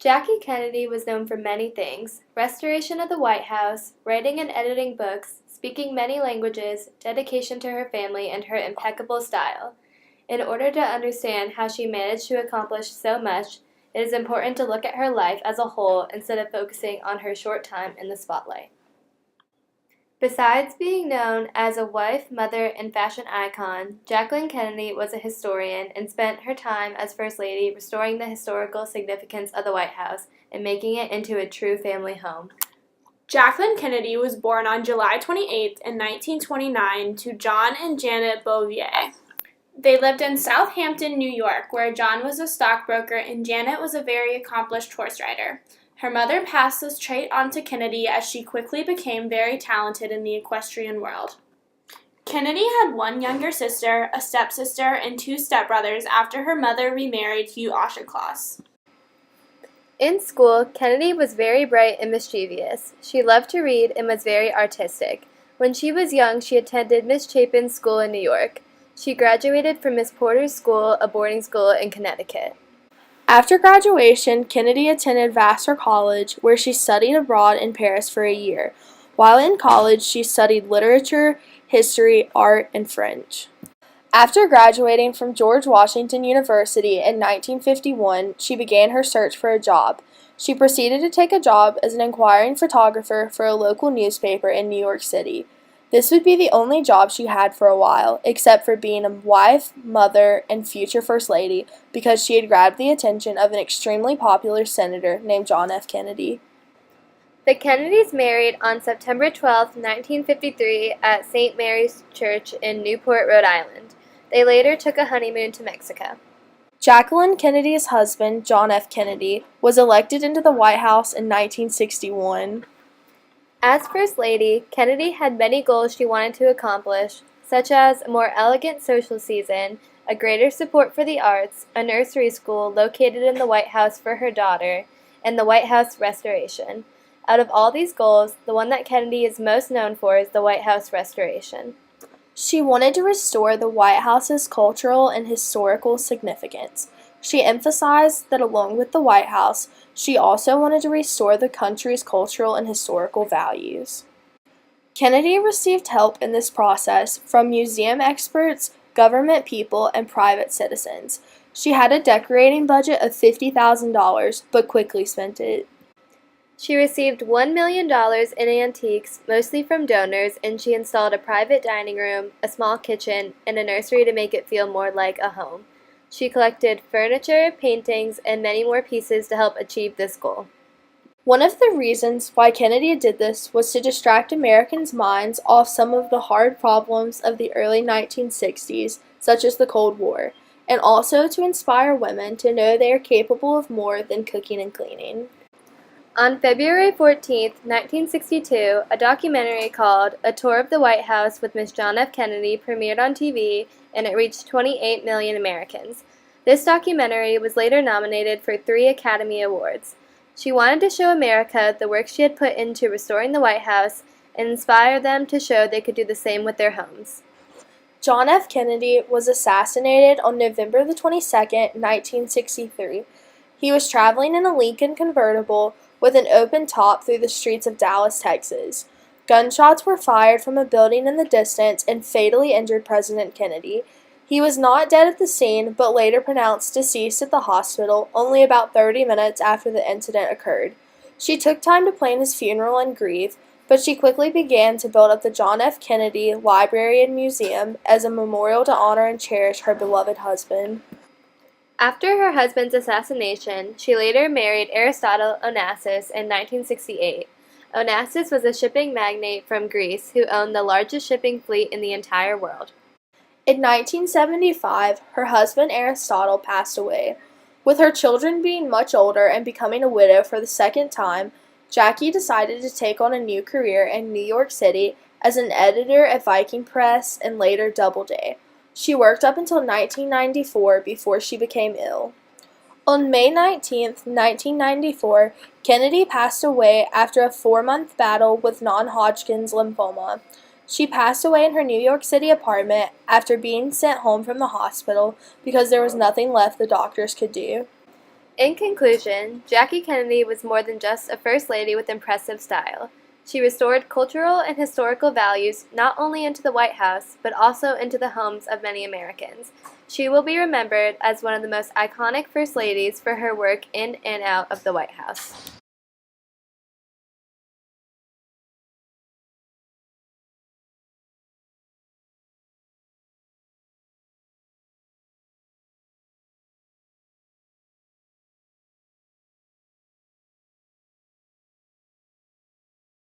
Jackie Kennedy was known for many things: restoration of the White House, writing and editing books, speaking many languages, dedication to her family, and her impeccable style. In order to understand how she managed to accomplish so much, it is important to look at her life as a whole instead of focusing on her short time in the spotlight. Besides being known as a wife, mother, and fashion icon, Jacqueline Kennedy was a historian and spent her time as First Lady restoring the historical significance of the White House and making it into a true family home. Jacqueline Kennedy was born on July 28 in 1929 to John and Janet Bouvier. They lived in Southampton, New York, where John was a stockbroker and Janet was a very accomplished horse rider. Her mother passed this trait on to Kennedy as she quickly became very talented in the equestrian world. Kennedy had one younger sister, a stepsister, and two stepbrothers after her mother remarried Hugh Auchincloss. In school, Kennedy was very bright and mischievous. She loved to read and was very artistic. When she was young, she attended Miss Chapin's school in New York. She graduated from Miss Porter's school, a boarding school in Connecticut. After graduation, Kennedy attended Vassar College, where she studied abroad in Paris for a year. While in college, she studied literature, history, art, and French. After graduating from George Washington University in 1951, she began her search for a job. She proceeded to take a job as an inquiring photographer for a local newspaper in New York City. This would be the only job she had for a while, except for being a wife, mother, and future First Lady, because she had grabbed the attention of an extremely popular senator named John F. Kennedy. The Kennedys married on September 12, 1953, at St. Mary's Church in Newport, Rhode Island. They later took a honeymoon to Mexico. Jacqueline Kennedy's husband, John F. Kennedy, was elected into the White House in 1961. As First Lady, Kennedy had many goals she wanted to accomplish, such as a more elegant social season, a greater support for the arts, a nursery school located in the White House for her daughter, and the White House restoration. Out of all these goals, the one that Kennedy is most known for is the White House restoration. She wanted to restore the White House's cultural and historical significance. She emphasized that along with the White House, she also wanted to restore the country's cultural and historical values. Kennedy received help in this process from museum experts, government people, and private citizens. She had a decorating budget of $50,000, but quickly spent it. She received $1 million in antiques, mostly from donors, and she installed a private dining room, a small kitchen, and a nursery to make it feel more like a home. She collected furniture, paintings, and many more pieces to help achieve this goal. One of the reasons why Kennedy did this was to distract Americans' minds off some of the hard problems of the early 1960s, such as the Cold War, and also to inspire women to know they are capable of more than cooking and cleaning. On February 14, 1962, a documentary called A Tour of the White House with Miss John F. Kennedy premiered on TV, and it reached 28 million Americans. This documentary was later nominated for 3 Academy Awards. She wanted to show America the work she had put into restoring the White House and inspire them to show they could do the same with their homes. John F. Kennedy was assassinated on November the 22nd, 1963. He was traveling in a Lincoln convertible with an open top through the streets of Dallas, Texas. Gunshots were fired from a building in the distance and fatally injured President Kennedy. He was not dead at the scene, but later pronounced deceased at the hospital only about 30 minutes after the incident occurred. She took time to plan his funeral and grieve, but she quickly began to build up the John F. Kennedy Library and Museum as a memorial to honor and cherish her beloved husband. After her husband's assassination, she later married Aristotle Onassis in 1968. Onassis was a shipping magnate from Greece who owned the largest shipping fleet in the entire world. In 1975, her husband Aristotle passed away. With her children being much older and becoming a widow for the second time, Jackie decided to take on a new career in New York City as an editor at Viking Press and later Doubleday. She worked up until 1994 before she became ill. On May 19, 1994, Kennedy passed away after a 4-month battle with non-Hodgkin's lymphoma. She passed away in her New York City apartment after being sent home from the hospital because there was nothing left the doctors could do. In conclusion, Jackie Kennedy was more than just a First Lady with impressive style. She restored cultural and historical values not only into the White House, but also into the homes of many Americans. She will be remembered as one of the most iconic First Ladies for her work in and out of the White House.